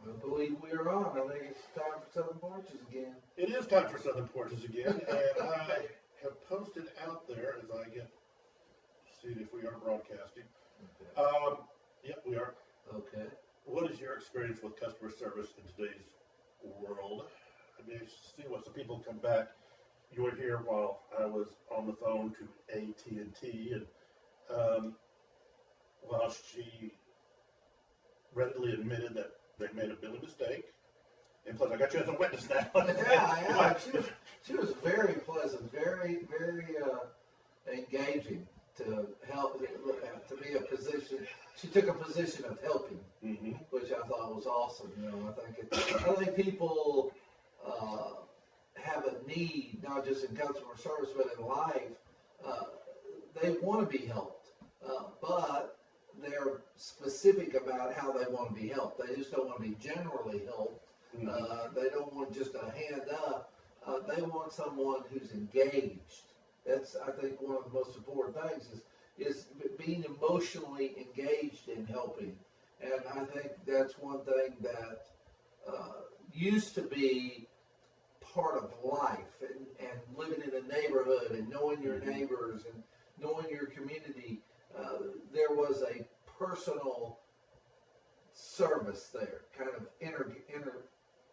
I believe we are on. I think it's time for Southern Porches again. It is time for Southern Porches again, and I have posted out there as I get, see if we are broadcasting. Okay. Yep, we are. Okay. What is your experience with customer service in today's world? I mean, see what some people come back. You were here while I was on the phone to AT&T, and while she readily admitted that they made a billing mistake, and plus I got you as a witness now. Yeah. She was very pleasant, very engaging to help, to be a position. She took a position of helping, which I thought was awesome. You know, I think people have a need, not just in customer service, but in life. They want to be helped, but they're specific about how they want to be helped. They just don't want to be generally helped. They don't want just a hand up. They want someone who's engaged. That's, I think, one of the most important things is being emotionally engaged in helping. And I think that's one thing that used to be part of life, and living in a neighborhood and knowing your neighbors and knowing your community. There was a personal service there, kind of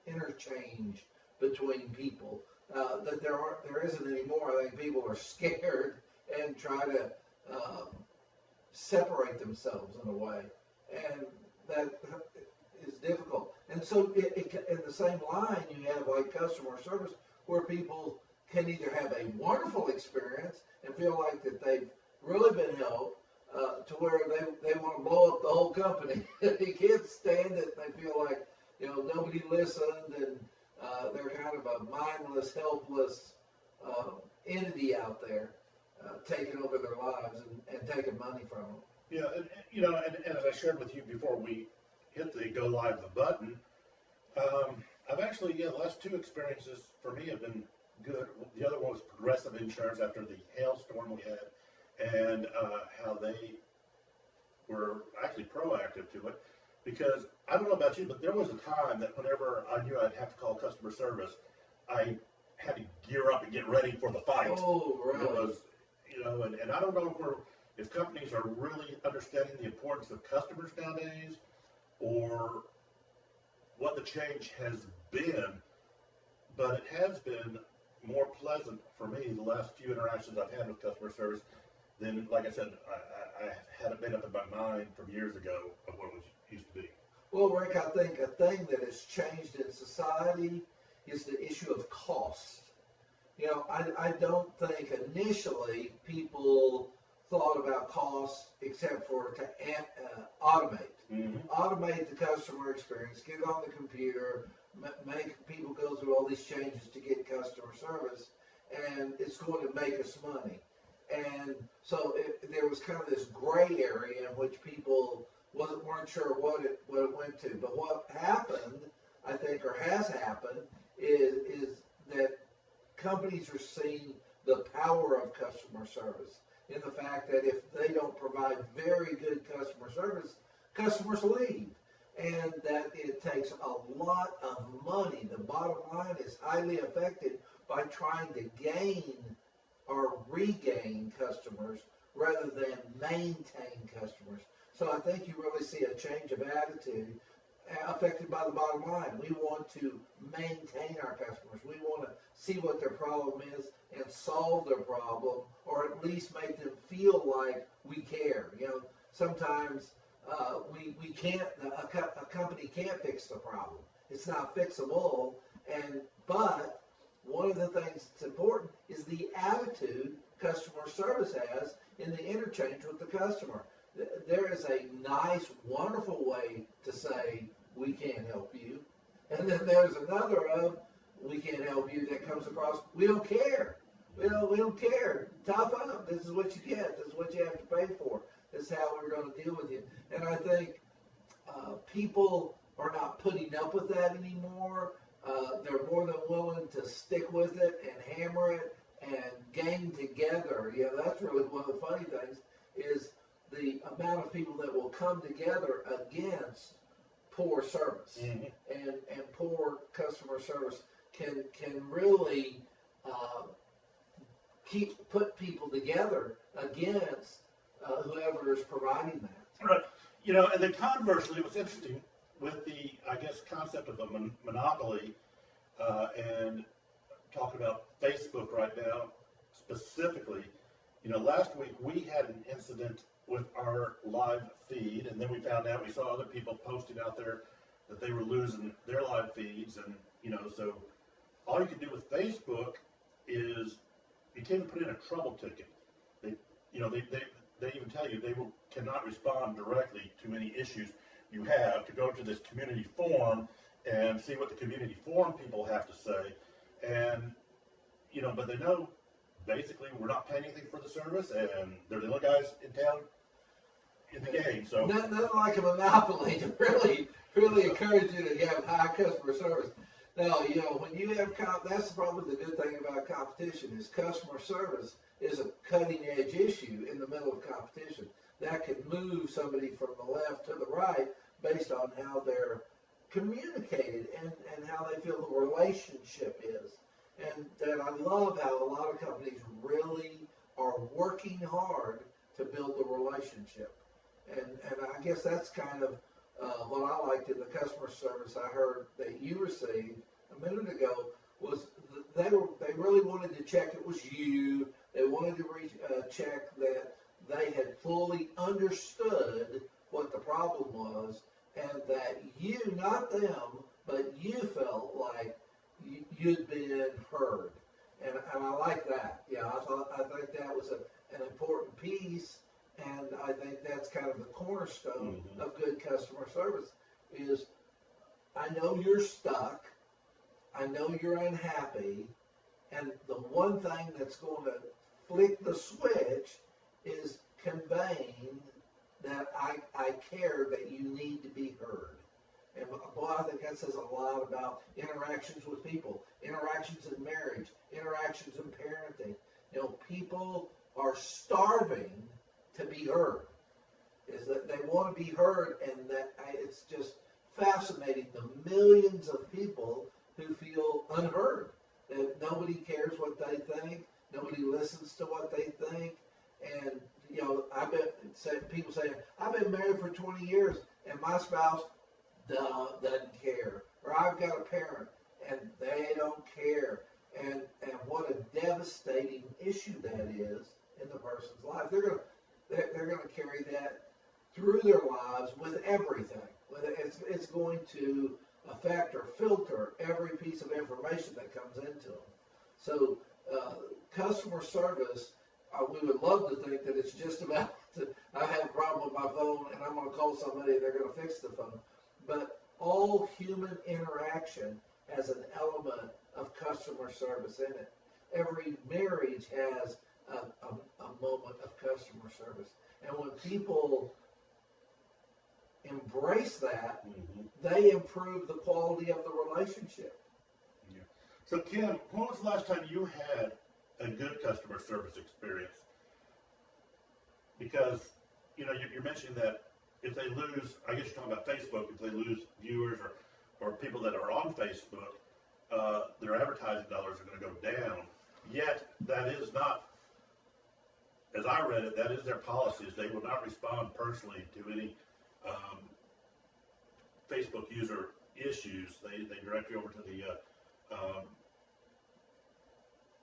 interchange between people that there isn't anymore. I think people are scared and try to separate themselves in a way, and that is difficult. And so in the same line, you have like customer service where people can either have a wonderful experience and feel like that they've really been helped, to where they want to blow up the whole company. They can't stand it. They feel like, you know, nobody listened, and they're kind of a mindless, helpless entity out there, taking over their lives and taking money from them. Yeah, and as I shared with you before we hit the go live the button, I've actually, the last two experiences for me have been good. The other one was Progressive Insurance after the hailstorm we had, and how they were actually proactive to it. Because I don't know about you, but there was a time that whenever I knew I'd have to call customer service, I had to gear up and get ready for the fight. Oh, right. It was, and I don't know if companies are really understanding the importance of customers nowadays, or what the change has been, but it has been more pleasant for me the last few interactions I've had with customer service than, like I said, I had it made up in my mind from years ago of what it used to be. Well, Rick, I think a thing that has changed in society is the issue of cost. You know, I don't think initially people thought about costs except for to automate. Automate the customer experience, get it on the computer, make people go through all these changes to get customer service, and it's going to make us money. And so there was kind of this gray area in which people weren't sure what it went to. But what happened, I think, or has happened, is that companies are seeing the power of customer service in the fact that if they don't provide very good customer service, customers leave. And that it takes a lot of money. The bottom line is highly affected by trying to gain or regain customers rather than maintain customers. So I think you really see a change of attitude affected by the bottom line. We want to maintain our customers. We want to see what their problem is and solve their problem, or at least make them feel like we care. You know, sometimes we can't, a company can't fix the problem. It's not fixable, but one of the things that's important is the attitude customer service has in the interchange with the customer. There is a nice, wonderful way to say, we can't help you. And then there's another of, we can't help you, that comes across, we don't care. We don't care. Tough up. This is what you get. This is what you have to pay for. This is how we're going to deal with you. And I think people are not putting up with that anymore. They're more than willing to stick with it and hammer it and gang together. Yeah, that's really one of the funny things is the amount of people that will come together against poor service, Mm-hmm. and poor customer service can really uh, put people together against whoever is providing that. Right. And then conversely, it was interesting with the, I guess, concept of a monopoly, and talking about Facebook right now specifically. Last week we had an incident with our live feed, and then we found out, we saw other people posting out there that they were losing their live feeds, and so all you can do with Facebook is you can't put in a trouble ticket. They, they even tell you they cannot respond directly to any issues you have, to go to this community forum and see what the community forum people have to say, and but they know basically we're not paying anything for the service, and they're the only guys in town in the game. So nothing like a monopoly to really encourage you to have high customer service. Now, when you have that's probably the good thing about competition is customer service is a cutting edge issue in the middle of competition that can move somebody from the left to the right based on how they're communicated and how they feel the relationship is. And I love how a lot of companies really are working hard to build the relationship. And I guess that's kind of what I liked in the customer service I heard that you received a minute ago was they really wanted to check it was you. They wanted to check that they had fully understood what the problem was, and that you, not them, but you felt like you'd been heard. And I like that. I think that was an important piece, and I think that's kind of the cornerstone of good customer service is I know you're stuck, I know you're unhappy, and the one thing that's going to flick the switch is conveying that I care that you need to be heard. And boy, I think that says a lot about interactions with people, interactions in marriage, interactions in parenting. People are starving to be heard. Is that they want to be heard, and that it's just fascinating the millions of people who feel unheard. That nobody cares what they think, nobody listens to what they think, and people saying I've been married for 20 years and my spouse doesn't care, or I've got a parent and they don't care, and what a devastating issue that is in the person's life. They're gonna carry that through their lives with everything. It's going to affect or filter every piece of information that comes into them. So customer service, we would love to think that it's just about I have a problem with my phone and I'm going to call somebody and they're going to fix the phone. But all human interaction has an element of customer service in it. Every marriage has a moment of customer service. And when people embrace that, they improve the quality of the relationship. Yeah. So Kim, when was the last time you had a good customer service experience? Because, you're mentioning that if they lose, I guess you're talking about Facebook, if they lose viewers or people that are on Facebook, their advertising dollars are going to go down. Yet, that is not, as I read it, that is their policy, is they will not respond personally to any Facebook user issues. They direct you over to the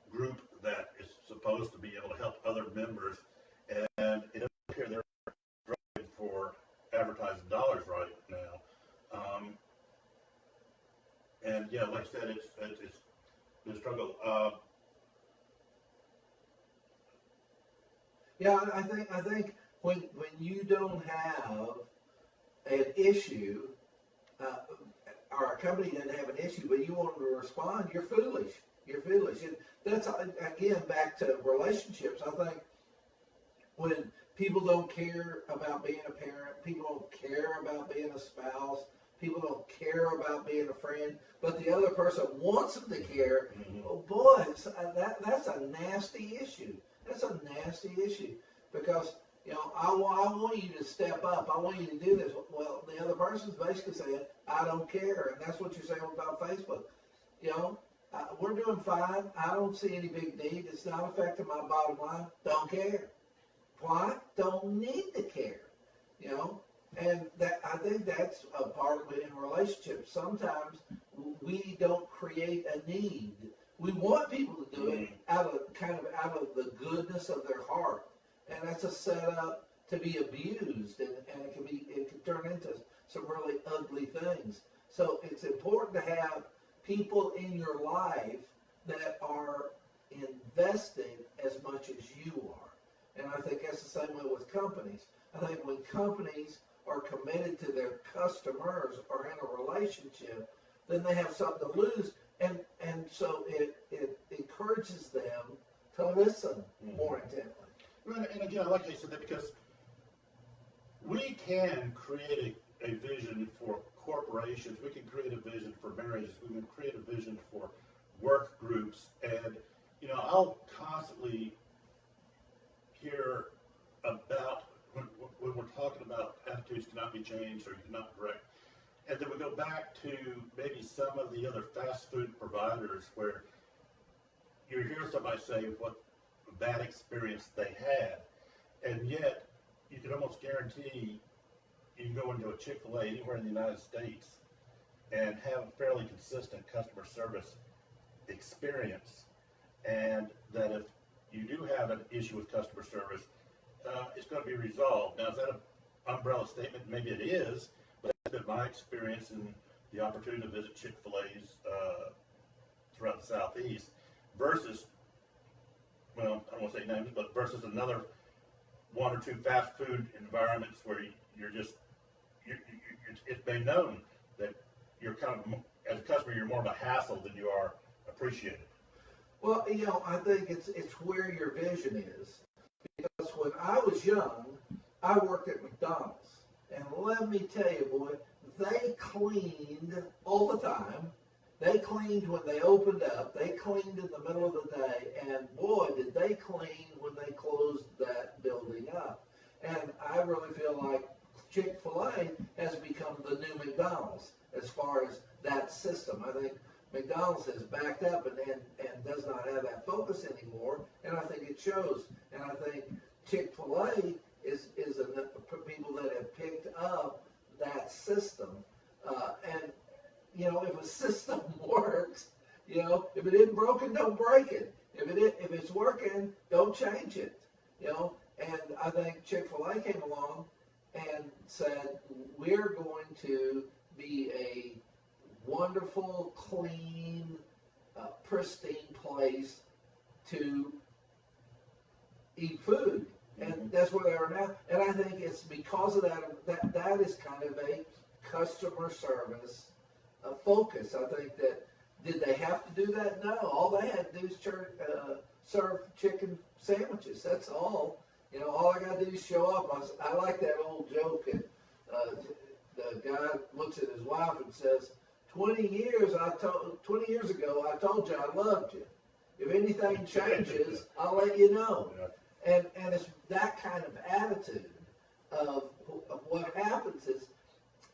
group that is supposed to be able to help other members, and it doesn't appear they're driving for advertising dollars right now. And yeah, like I said, it's been a struggle. Yeah, I think when you don't have an issue, or a company doesn't have an issue, but you want them to respond, you're foolish. You're foolish. And that's, again, back to relationships. I think when people don't care about being a parent, people don't care about being a spouse, people don't care about being a friend, but the other person wants them to care, oh boy, that's a nasty issue. That's a nasty issue because I want you to step up. I want you to do this. Well, the other person's basically saying, I don't care. And that's what you're saying about Facebook. We're doing fine. I don't see any big need. It's not affecting my bottom line. Don't care. Why? Don't need to care. And that, I think that's a part of it in relationships. Sometimes we don't create a need. We want people to do it out of the goodness of their heart. And that's a setup to be abused, and it can turn into some really ugly things. So it's important to have people in your life that are investing as much as you are. And I think that's the same way with companies. I think when companies are committed to their customers or in a relationship, then they have something to lose. And so it encourages them to listen more intently. Right, and again, I like how you said that, because we can create a vision for corporations, we can create a vision for marriages, we can create a vision for work groups, and I'll constantly hear about when we're talking about attitudes cannot be changed or you cannot correct, and then we go back to maybe some of the other fast food providers where you hear somebody say what bad experience they had, and yet you can almost guarantee you can go into a Chick-fil-A anywhere in the United States and have a fairly consistent customer service experience, and that if you do have an issue with customer service, it's going to be resolved. Now, is that an umbrella statement? Maybe it is, but that's been my experience in the opportunity to visit Chick-fil-A's throughout the Southeast versus, well, I don't want to say names, but versus another one or two fast food environments where it's been known that you're kind of, as a customer, you're more of a hassle than you are appreciated. Well, I think it's where your vision is. Because when I was young, I worked at McDonald's. And let me tell you, boy, they cleaned all the time. They cleaned when they opened up. They cleaned in the middle of the day. And boy, did they clean when they closed that building up. And I really feel like Chick-fil-A has become the new McDonald's as far as that system. I think McDonald's has backed up and does not have that focus anymore, and I think it shows. And I think Chick-fil-A is people that have picked up that system. And if a system works, if it isn't broken, don't break it. If it's working, don't change it. And I think Chick-fil-A came along and said, we're going to be a wonderful, clean, pristine place to eat food. And that's where they are now. And I think it's because of that is kind of a customer service focus. I think that, did they have to do that? No. All they had to do is serve chicken sandwiches. That's all. All I got to do is show up. I like that old joke. And, the guy looks at his wife and says, 20 years ago, I told you I loved you. If anything changes, I'll let you know. And it's that kind of attitude of what happens is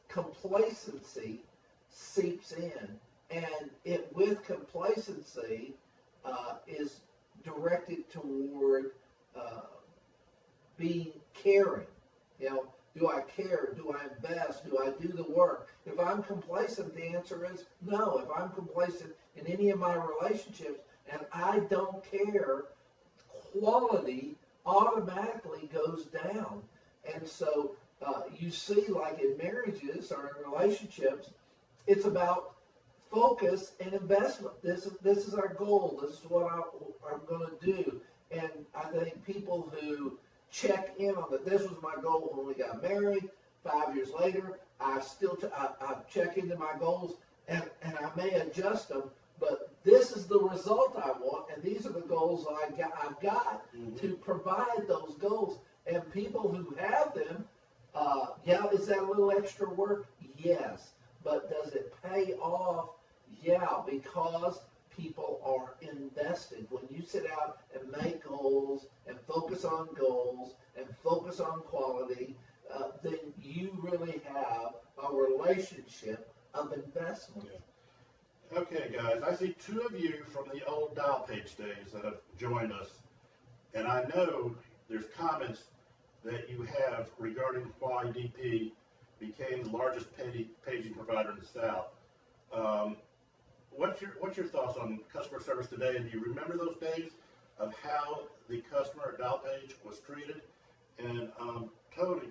complacency seeps in, and with complacency is directed toward being caring. Do I care? Do I invest? Do I do the work? If I'm complacent, the answer is no. If I'm complacent in any of my relationships and I don't care, quality automatically goes down. And so you see, like in marriages or in relationships, it's about focus and investment. This is our goal. This is what I'm going to do. And I think people who check in on that. This was my goal when we got married. 5 years later, I check into my goals, and I may adjust them, but this is the result I want, and these are the goals I've got to provide those goals. And people who have them, is that a little extra work? Yes. But does it pay off? Yeah, because people are invested. When you sit out and make goals and focus on goals and focus on quality, then you really have a relationship of investment. Yeah. Okay, guys, I see two of you from the old dial page days that have joined us, and I know there's comments that you have regarding why DP became the largest paging provider in the South. What's your thoughts on customer service today, and do you remember those days of how the customer at dial page was treated? And Tony,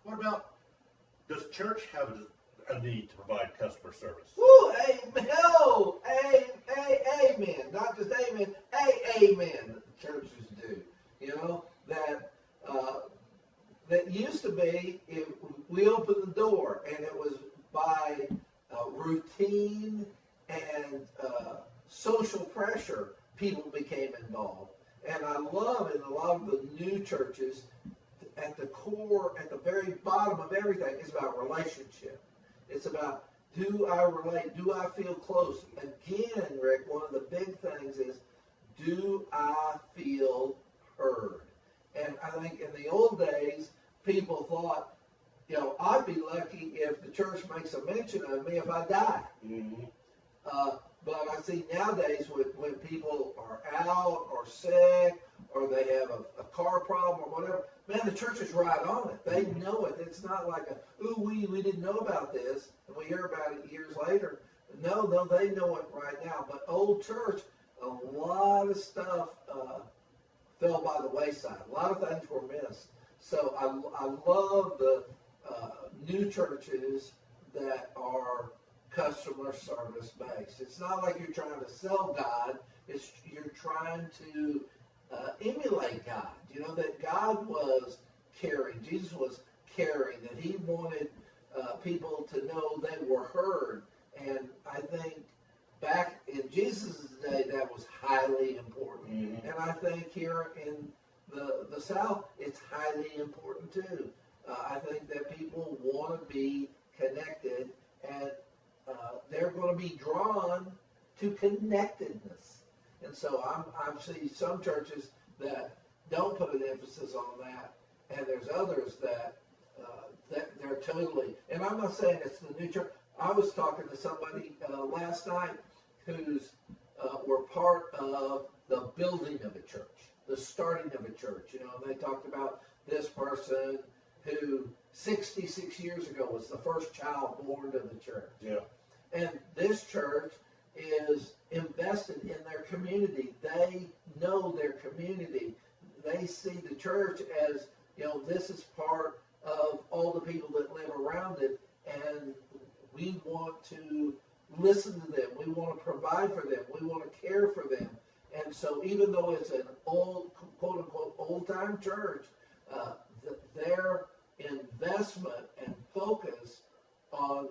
what about, does church have a need to provide customer service? Woo, amen. Oh, amen. Not just amen, amen. The churches do. You know, that used to be, if we opened the door and it was by routine and social pressure, people became involved. And I love in a lot of the new churches, at the core, at the very bottom of everything, is about relationship. It's about, do I relate? Do I feel close? Again, Rick, one of the big things is, do I feel heard? And I think in the old days, people thought, you know, I'd be lucky if the church makes a mention of me if I die. Mm-hmm. But I see nowadays when people are out or sick or they have a car problem or whatever, man, the church is right on it. They know it. It's not like we didn't know about this and we hear about it years later. No, they know it right now. But old church, a lot of stuff fell by the wayside. A lot of things were missed. So I love the new churches that are customer service based. It's not like you're trying to sell God. It's you're trying to emulate God. You know, that God was caring. Jesus was caring, that he wanted people to know they were heard. And I think back in Jesus' day, that was highly important. Mm-hmm. And I think here in the South, it's highly important too. I think that people want to be connected, and they're going to be drawn to connectedness. And so I see some churches that don't put an emphasis on that, and there's others that they're totally. And I'm not saying it's the new church. I was talking to somebody last night who's were part of the building of a church, the starting of a church. You know, and they talked about this person who 66 years ago was the first child born to the church. Yeah. And this church is invested in their community. They know their community. They see the church as, you know, this is part of all the people that live around it, and we want to listen to them. We want to provide for them. We want to care for them. And so even though it's an old, quote-unquote, old-time church, their investment and focus on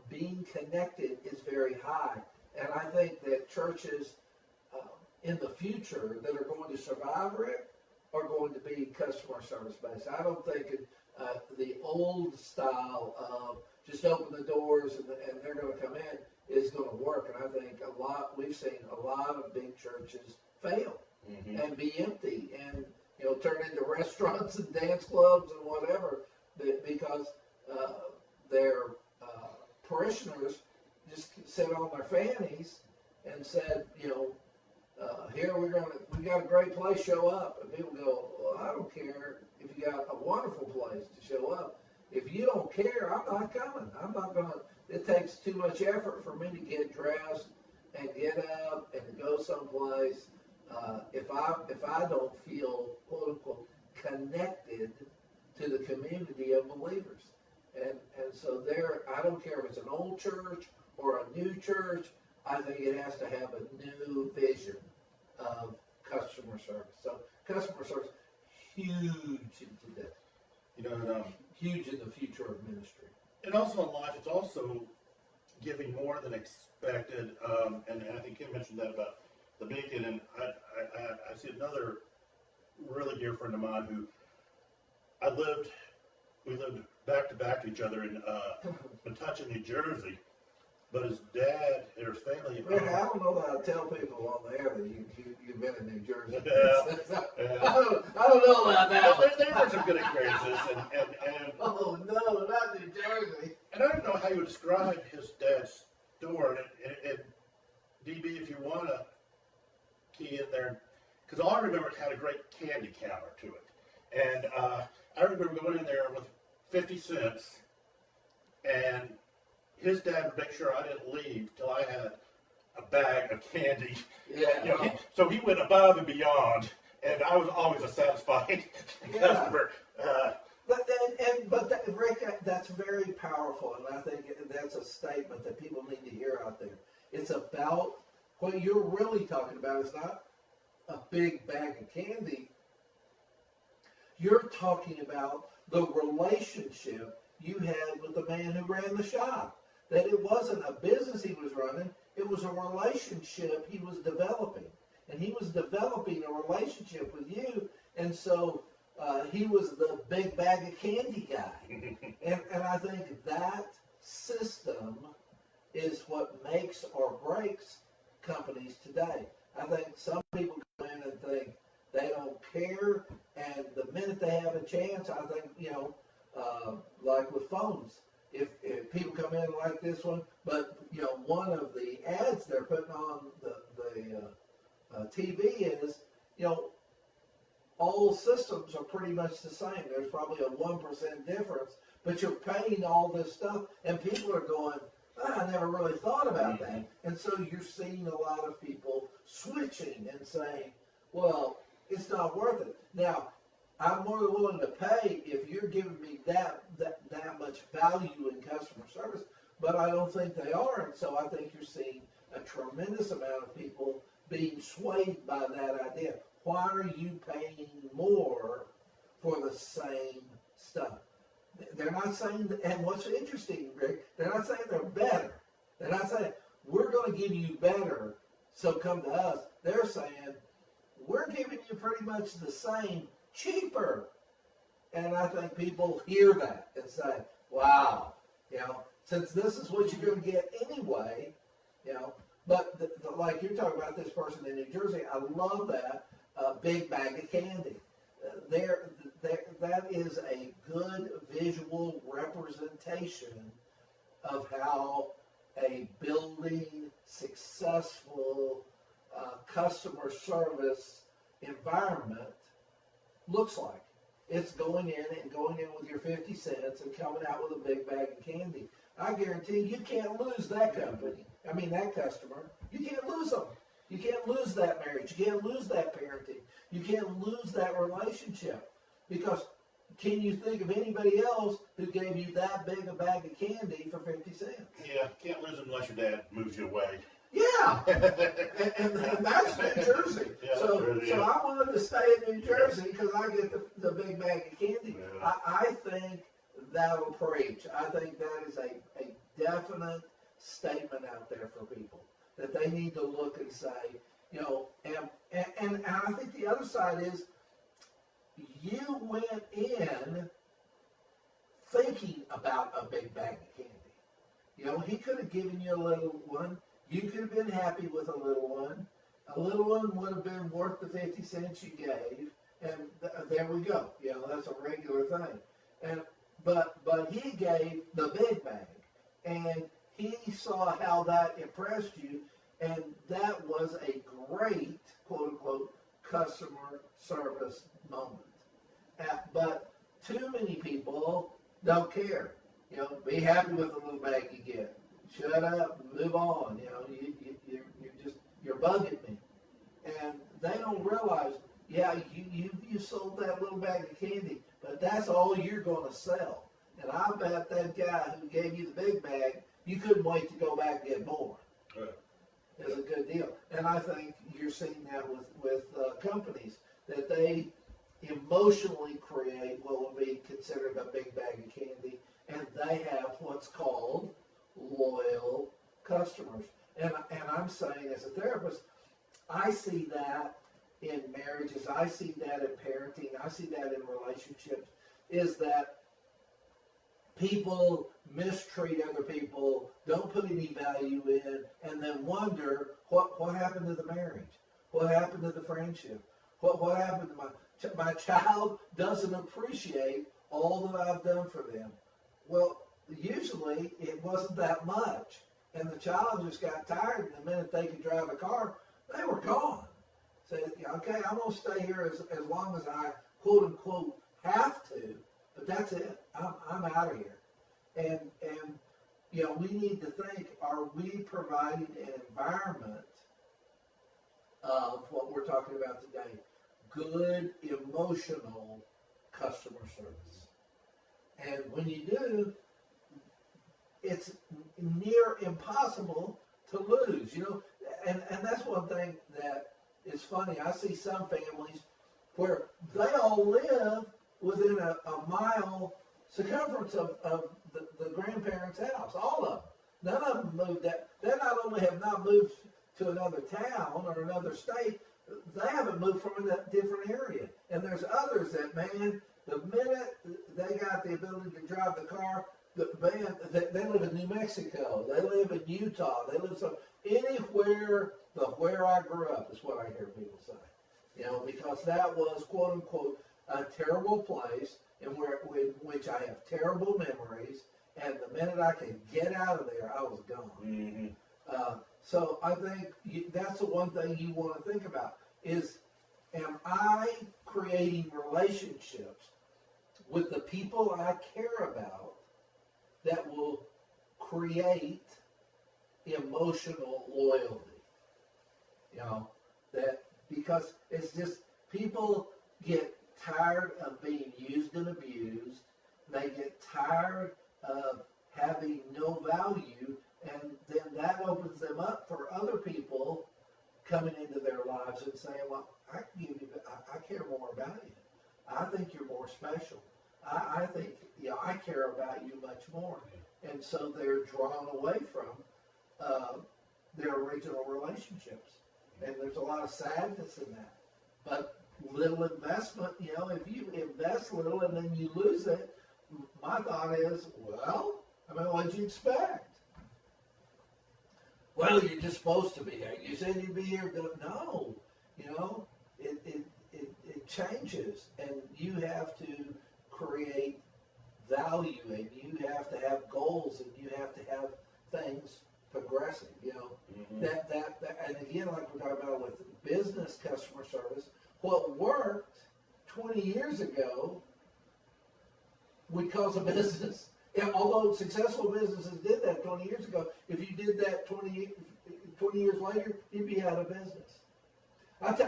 being connected is very high. And I think that churches in the future that are going to survive it are going to be customer service based. I don't think the old style of just open the doors and they're going to come in is going to work. And I think we've seen a lot of big churches fail mm-hmm. and be empty and, you know, turn into restaurants and dance clubs and whatever, because their parishioners just sit on their fannies and said, you know, here we got a great place, show up. And people go, well, I don't care if you got a wonderful place to show up. If you don't care, I'm not coming. I'm not going to. It takes too much effort for me to get dressed and get up and to go someplace. If I don't feel, quote unquote, connected to the community of believers. And so I don't care if it's an old church or a new church, I think it has to have a new vision of customer service. So customer service, huge in today. You know, huge in the future of ministry. And also in life, it's also giving more than expected. And I think Kim mentioned that about the beacon. And I see another really dear friend of mine who we lived back to back to each other in Metuchen, New Jersey. but his dad or his family. Rick, I don't know that I tell people on the air that you've been in New Jersey. Yeah. I don't know about that. Well, there were some good experiences, and Oh no, not New Jersey. and I don't know how you would describe his dad's store. And DB, if you want to key in there, because all I remember, it had a great candy counter to it, and I remember going in there with 50 cents, and his dad would make sure I didn't leave till I had a bag of candy. Yeah. You know, so he went above and beyond, and I was always a satisfied customer. But Rick, that's very powerful, and I think that's a statement that people need to hear out there. It's about what you're really talking about is not a big bag of candy. You're talking about the relationship you had with the man who ran the shop. That it wasn't a business he was running, it was a relationship he was developing. And he was developing a relationship with you, and so he was the big bag of candy guy. And I think that system is what makes or breaks companies today. I think some people come in and think they don't care, and the minute they have a chance, I think, like with phones, if people come in like this one, but, one of the ads they're putting on the TV is, all systems are pretty much the same. There's probably a 1% difference, but you're paying all this stuff, and people are going, I never really thought about that. And so you're seeing a lot of people switching and saying, well, it's not worth it. Now, I'm more than willing to pay if you're giving me that much value in customer service, but I don't think they are. And so I think you're seeing a tremendous amount of people being swayed by that idea. Why are you paying more for the same stuff? They're not saying, and what's interesting, Rick, they're not saying they're better. They're not saying, we're going to give you better, so come to us. They're saying, we're giving you pretty much the same, cheaper. And I think people hear that and say, wow, since this is what you're going to get anyway, but like you're talking about this person in New Jersey, I love that big bag of candy. That is a good visual representation of how a building successful customer service environment looks like. It's going in with your 50 cents and coming out with a big bag of candy. I guarantee you can't lose that company. I mean, that customer. You can't lose them. You can't lose that marriage. You can't lose that parenting. You can't lose that relationship. Because can you think of anybody else who gave you that big a bag of candy for 50 cents? Yeah, can't lose them unless your dad moves you away. Yeah, and that's New Jersey. Yeah, so I wanted to stay in New Jersey because I get the big bag of candy. Yeah. I think that'll preach. I think that is a definite statement out there for people that they need to look and say, and I think the other side is you went in thinking about a big bag of candy. He could have given you a little one. You could have been happy with a little one. A little one would have been worth the 50 cents you gave, and there we go. That's a regular thing. But he gave the big bag, and he saw how that impressed you, and that was a great, quote unquote, customer service moment. But too many people don't care. Be happy with the little bag you get. Shut up, move on. You're bugging me, and they don't realize. Yeah, you sold that little bag of candy, but that's all you're going to sell. And I bet that guy who gave you the big bag, you couldn't wait to go back and get more. Right. It's a good deal, and I think you're seeing that with companies that they emotionally create what will be considered a big bag of candy, and they have what's called loyal customers. And I'm saying as a therapist, I see that in marriages, I see that in parenting, I see that in relationships, is that people mistreat other people, don't put any value in, and then wonder what happened to the marriage, what happened to the friendship, what happened to my child doesn't appreciate all that I've done for them. Well, usually it wasn't that much, and the child just got tired, and the minute they could drive a car, they were gone. So, okay, I'm going to stay here as long as I, quote unquote, have to, but that's it. I'm out of here. And we need to think, are we providing an environment of what we're talking about today, good emotional customer service? And when you do, it's near impossible to lose, and that's one thing that is funny. I see some families where they all live within a mile circumference of the grandparents' house, all of them. None of them moved that. They not only have not moved to another town or another state, they haven't moved from a different area. And there's others that, man, the minute they got the ability to drive the car, they live in New Mexico, they live in Utah, they live anywhere but where I grew up is what I hear people say. Because that was, quote unquote, a terrible place in which I have terrible memories, and the minute I could get out of there, I was gone. Mm-hmm. So I think that's the one thing you want to think about is, am I creating relationships with the people I care about that will create emotional loyalty? That because it's just people get tired of being used and abused. They get tired of having no value, and then that opens them up for other people coming into their lives and saying, well, I care more about you. I think you're more special. I think, I care about you much more. And so they're drawn away from their original relationships. And there's a lot of sadness in that. But little investment, if you invest little and then you lose it, my thought is, well, what'd you expect? Well, you're just supposed to be here. You said you'd be here. No, it changes, and you have to create value, and you have to have goals, and you have to have things progressive. Mm-hmm. that and again, like we're talking about with business customer service, what worked 20 years ago would cause a business. And although successful businesses did that 20 years ago, if you did that 20 years later, you'd be out of business. Lots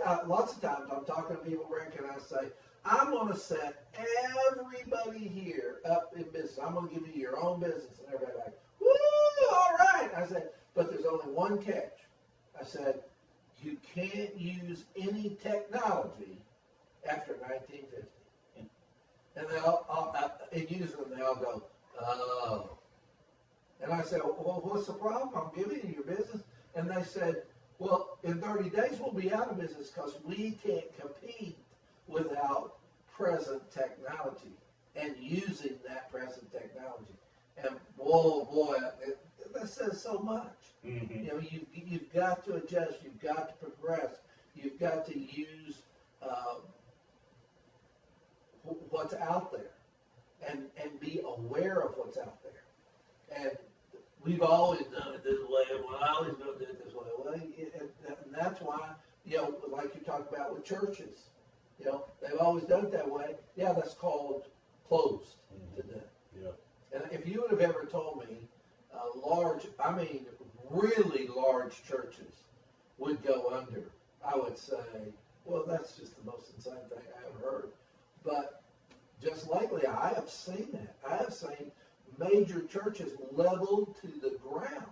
of times I'm talking to people, Rick, and I say, I'm going to set everybody here up in business. I'm going to give you your own business. And everybody's like, woo, all right. I said, but there's only one catch. I said, you can't use any technology after 1950. And usually they all go, oh. And I said, well, what's the problem? I'm giving you your business. And they said, well, in 30 days we'll be out of business because we can't compete without present technology and using that present technology. And boy, that says so much. Mm-hmm. You've got to adjust. You've got to progress. You've got to use what's out there and be aware of what's out there. And we've always done it this way. Well, I always going to do it this way. Well, and that's why, like you talked about with churches, they've always done it that way. Yeah, that's called closed today. Yeah. And if you would have ever told me really large churches would go under, I would say, well, that's just the most insane thing I ever heard. But just lately, I have seen that. I have seen major churches leveled to the ground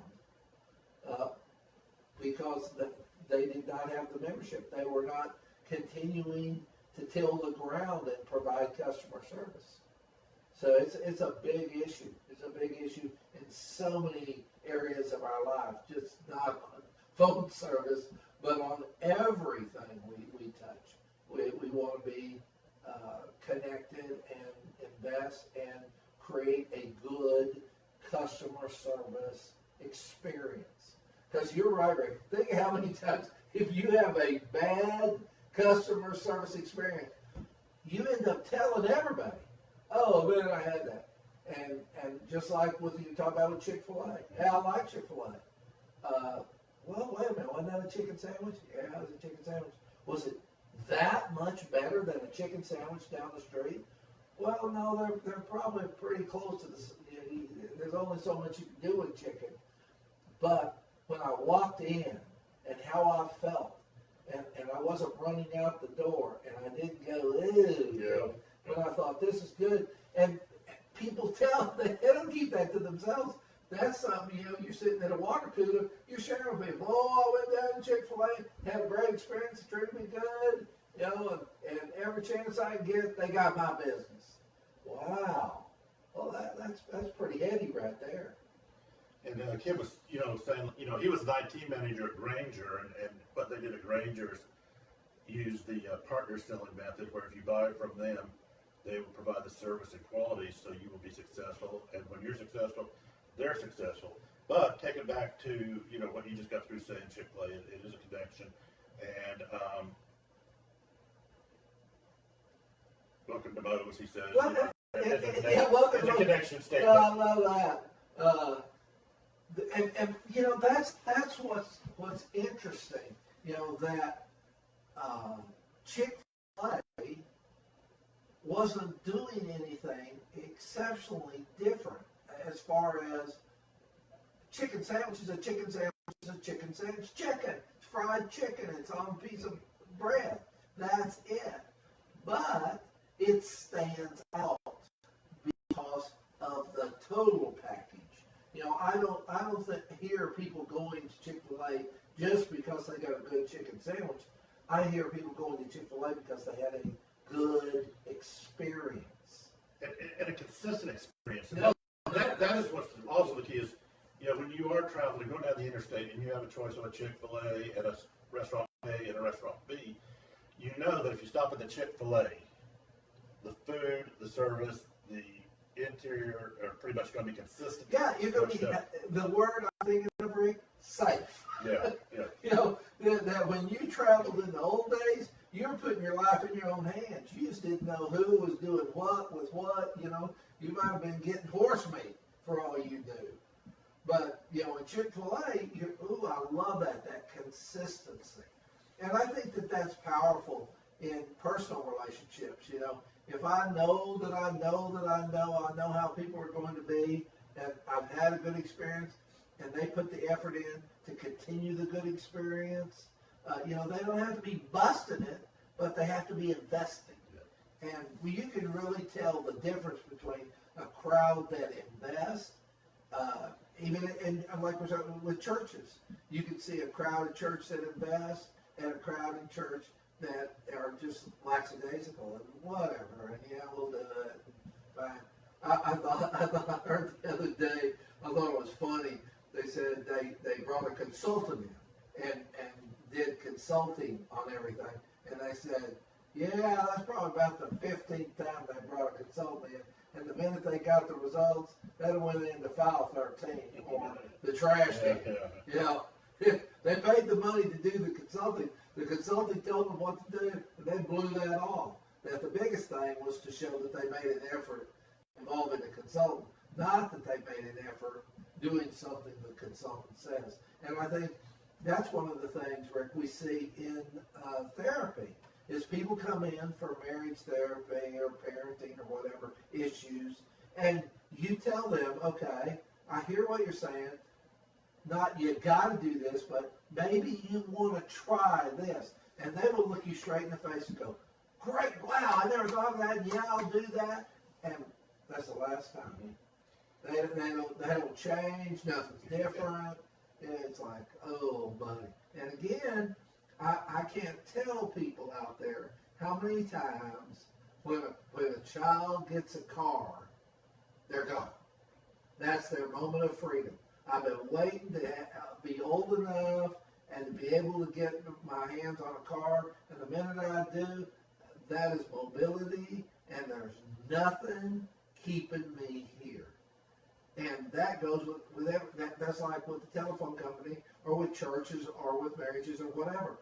because they did not have the membership. They were not continuing to till the ground and provide customer service. So it's a big issue. It's a big issue in so many areas of our lives, just not on phone service, but on everything we touch. We want to be connected and invest and create a good customer service experience. Because you're right, Rick. Think how many times, if you have a bad customer service experience, you end up telling everybody, oh, man, I had that. And just like with you talk about with Chick-fil-A. Hey, I like Chick-fil-A. Well, wait a minute, wasn't that a chicken sandwich? Yeah, it was a chicken sandwich. Was it that much better than a chicken sandwich down the street? Well, no, they're probably pretty close to this. There's only so much you can do with chicken. But when I walked in and how I felt, and I wasn't running out the door, and I didn't go, ew, Yeah. but I thought, this is good. And people they don't keep that to themselves. That's something, you're sitting at a water cooler, you're sharing with people. Oh, I went down to Chick-fil-A, had a great experience, treated me good, and every chance I get, they got my business. Wow. Well, that's pretty heady right there. And Kim was, saying, he was an IT manager at Granger, and what they did at Granger is use the partner selling method, where if you buy from them, they will provide the service and quality, so you will be successful. And when you're successful, they're successful. But take it back to, what you just got through saying, Chick-fil-A, it is a connection. And welcome to Moe's, he says. It's a connection statement. I love that. And that's what's interesting. That Chick-fil-A wasn't doing anything exceptionally different as far as chicken sandwich is a chicken sandwich is a chicken sandwich. Chicken, it's fried chicken, it's on a piece of bread. That's it. But it stands out because of the total package. I don't hear people going to Chick-fil-A just because they got a good chicken sandwich. I hear people going to Chick-fil-A because they had a good experience. And a consistent experience. And that is what's also the key is, when you are traveling, going down the interstate, and you have a choice of a Chick-fil-A at a restaurant A and a restaurant B, you know that if you stop at the Chick-fil-A, the food, the service, the interior are pretty much going to be consistent. Yeah, you're going to be, the word I'm thinking of, Rick, safe. Yeah. That when you traveled in the old days, you were putting your life in your own hands. You just didn't know who was doing what with what, You might have been getting horse meat for all you knew. But, in Chick-fil-A, I love that consistency. And I think that's powerful in personal relationships, If I know that I know how people are going to be, and I've had a good experience, and they put the effort in to continue the good experience, they don't have to be busting it, but they have to be investing. And you can really tell the difference between a crowd that invests, even in, like we're talking with churches. You can see a crowd at church that invests and a crowd in church that are just lackadaisical and whatever, and we'll do it. Fine. I heard the other day, I thought it was funny. They said they brought a consultant in and did consulting on everything. And they said, yeah, that's probably about the 15th time they brought a consultant in. And the minute they got the results, that went into file 13 or the trash can. They paid the money to do the consulting. The consulting told them what to do, and they blew that off. That the biggest thing was to show that they made an effort involving the consultant, not that they made an effort doing something the consultant says. And I think that's one of the things, Rick, we see in therapy, is people come in for marriage therapy or parenting or whatever issues, and you tell them, okay, I hear what you're saying, not you got to do this, but maybe you want to try this. And they will look you straight in the face and go, great, wow, I never thought of that, and yeah, I'll do that. And that's the last time. They don't change, nothing's different. It's like, oh, buddy. And again, I can't tell people out there how many times when a child gets a car, they're gone. That's their moment of freedom. I've been waiting to be old enough and to be able to get my hands on a car, and the minute I do, that is mobility, and there's nothing keeping me here. And that goes with that's like with the telephone company or with churches or with marriages or whatever.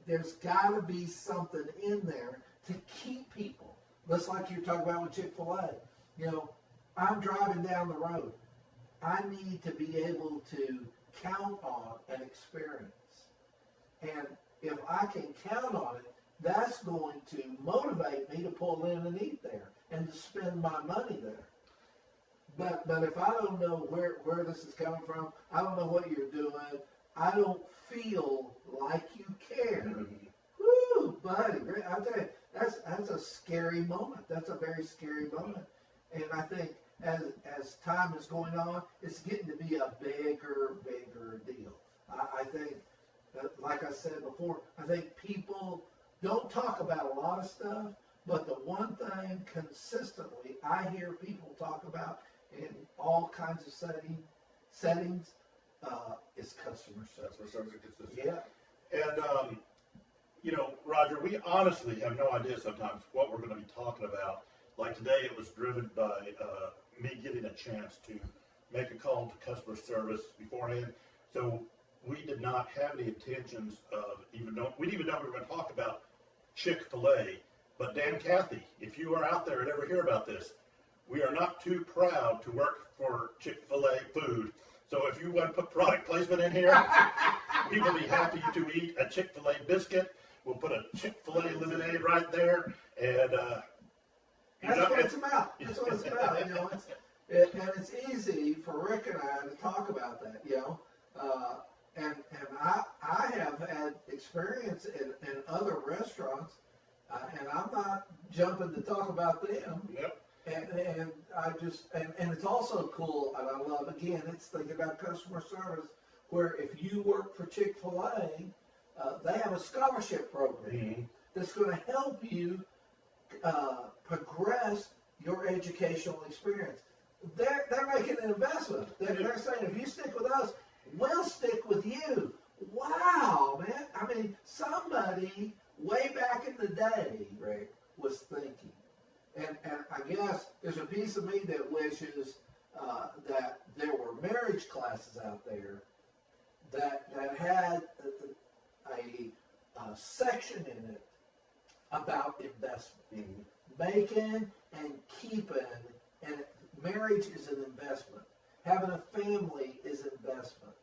There's got to be something in there to keep people. Just like you're talking about with Chick-fil-A. I'm driving down the road. I need to be able to count on an experience. And if I can count on it, that's going to motivate me to pull in and eat there and to spend my money there. But if I don't know where this is coming from, I don't know what you're doing, I don't feel like you care. Woo, buddy, I tell you, that's a scary moment. That's a very scary moment. And I think as time is going on, it's getting to be a bigger deal. I think, like I said before, I think people don't talk about a lot of stuff, but the one thing consistently I hear people talk about in all kinds of settings is customer service. Customer service is consistent. Yeah. And, Roger, we honestly have no idea sometimes what we're going to be talking about. Like today, it was driven by me getting a chance to make a call to customer service beforehand. So we did not have any intentions of we didn't even know we were going to talk about Chick-fil-A. But Dan Cathy, if you are out there and ever hear about this, we are not too proud to work for Chick-fil-A food. So if you want to put product placement in here, we will be happy to eat a Chick-fil-A biscuit. We'll put a Chick-fil-A lemonade right there, and that's what it's about. That's what it's about. And it's easy for Rick and I to talk about that. And I have had experience in other restaurants, and I'm not jumping to talk about them. Yep. And I just and it's also cool, and I love, again, it's thinking about customer service, where if you work for Chick-fil-A, they have a scholarship program that's going to help you progress your educational experience. They're making an investment. They're saying, if you stick with us, we'll stick with you. Wow, man. I mean, somebody way back in the day, Rick, was thinking. And I guess there's a piece of me that wishes that there were marriage classes out there that had a section in it about investment. Making and keeping, and marriage is an investment. Having a family is investment.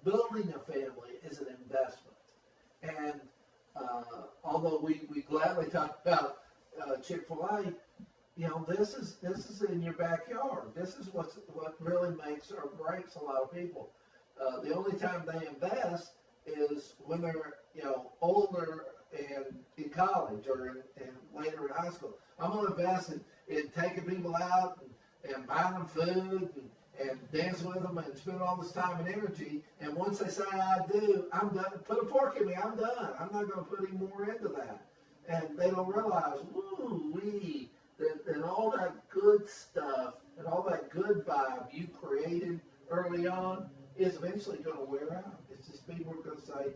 Building a family is an investment. And although we gladly talk about Chick-fil-A, this is in your backyard. This is what really makes or breaks a lot of people. The only time they invest is when they're older and in college or in later in high school. I'm going to invest in taking people out and buying them food and dancing with them and spend all this time and energy. And once they say I do, I'm done. Put a fork in me. I'm done. I'm not going to put any more into that. And they don't realize, woo-wee, that all that good stuff and all that good vibe you created early on is eventually going to wear out. It's just people are going to say,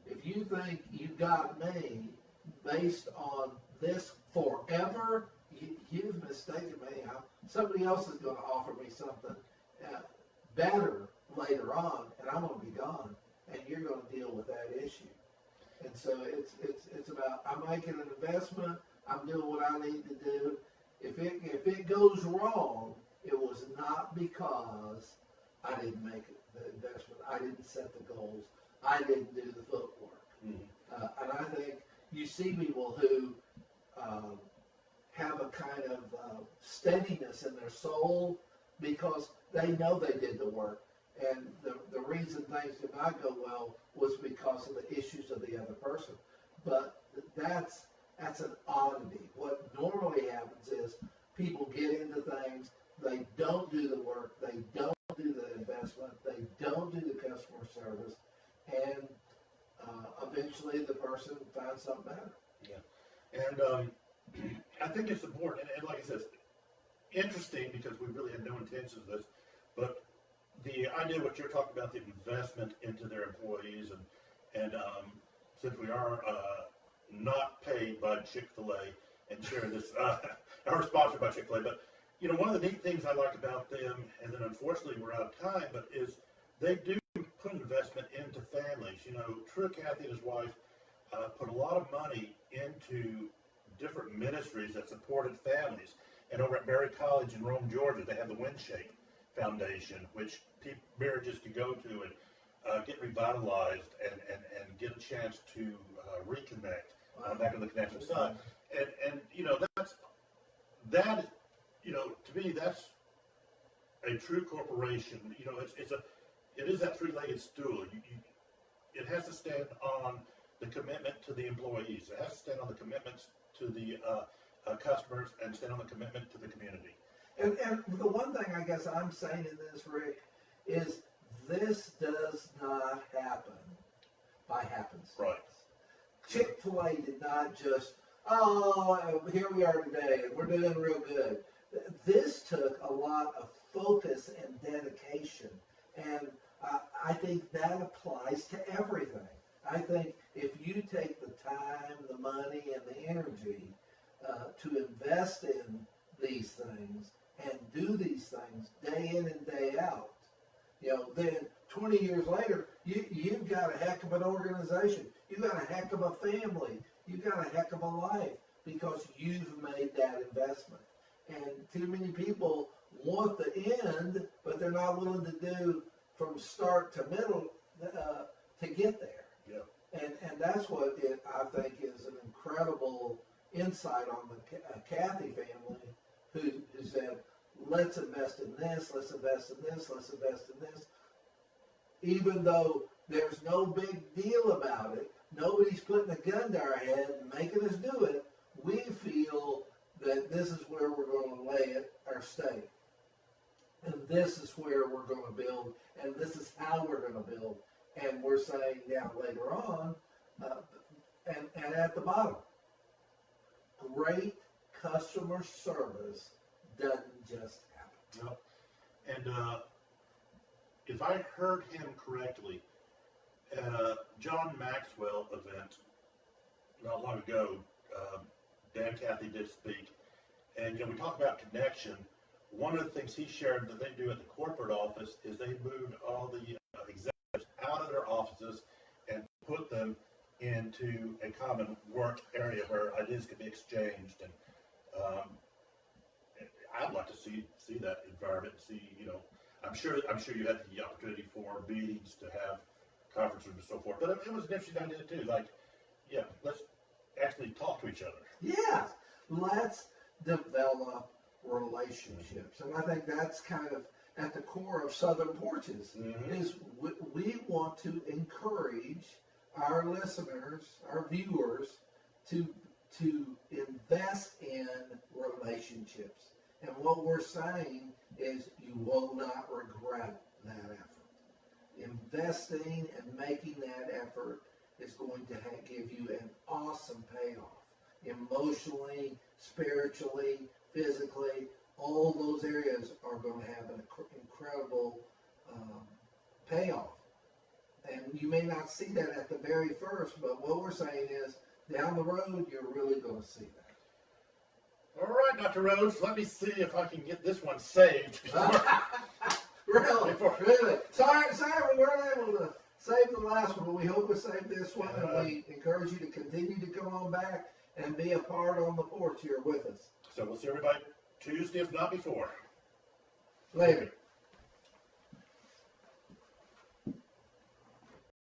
if you think you got me based on this forever, you've mistaken me. Somebody else is going to offer me something better later on, and I'm going to be gone, and you're going to deal with that issue. And so it's about, I'm making an investment. I'm doing what I need to do. If it goes wrong, it was not because I didn't make the investment. I didn't set the goals. I didn't do the footwork. And I think you see people who have a kind of steadiness in their soul because they know they did the work. And the reason things did not go well was because of the issues of the other person. But that's an oddity. What normally happens is people get into things, they don't do the work, they don't do the investment, they don't do the customer service, and eventually the person finds something better. Yeah. And I think it's important, and like I said, interesting because we really had no intentions of this, but the idea what you're talking about, the investment into their employees, and since we are not paid by Chick-fil-A and share this, are sponsored by Chick-fil-A, but you know, one of the neat things I like about them, and then unfortunately we're out of time, but is they do put investment into families. You know, True Kathy and his wife put a lot of money into different ministries that supported families. And over at Berry College in Rome, Georgia, they have the Windshape Foundation, which marriages can go to and get revitalized and get a chance to reconnect back on the connection side. And you know, that you know, to me, that's a true corporation. You know, it is that three-legged stool. It has to stand on the commitment to the employees. It has to stand on the commitments to the customers and stand on the commitment to the community. And the one thing I guess I'm saying in this, Rick, is this does not happen by happenstance. Right. Chick-fil-A did not just, oh, here we are today, and we're doing real good. This took a lot of focus and dedication, and I think that applies to everything. I think if you take the time, the money, and the energy to invest in these things and do these things day in and day out, you know, then 20 years later, you've got a heck of an organization. You've got a heck of a family. You've got a heck of a life because you've made that investment. And too many people want the end, but they're not willing to do from start to middle to get there. Yeah. And that's what I think is an incredible insight on the Kathy family who said, let's invest in this, let's invest in this, let's invest in this. Even though there's no big deal about it, nobody's putting a gun to our head and making us do it, we feel that this is where we're going to lay it, our stake. And this is where we're going to build, and this is how we're going to build. And we're saying now later on, and at the bottom, great customer service doesn't just happen. Yep. And if I heard him correctly, at a John Maxwell event not long ago, Dan Cathy did speak, and you know, we talk about connection. One of the things he shared that they do at the corporate office is they moved all the executives out of their offices and put them into a common work area where ideas could be exchanged. And I'd like to see that environment. See, you know, I'm sure you had the opportunity for meetings to have conferences and so forth. But it was an interesting idea too. Like, yeah, let's actually talk to each other. Yes, let's develop relationships, and I think that's kind of at the core of Southern Porches. Mm-hmm. Is we want to encourage our listeners, our viewers, to invest in relationships. And what we're saying is you will not regret that effort. Investing and making that effort is going to give you an awesome payoff. Emotionally, spiritually, physically, all those areas are going to have an incredible payoff. And you may not see that at the very first, but what we're saying is down the road, you're really going to see that. All right, Dr. Rhodes, let me see if I can get this one saved. Really? Sorry we weren't able to save the last one, but we hope we saved this one, and we encourage you to continue to come on back and be a part on the porch here with us. So we'll see everybody Tuesday, if not before. Later.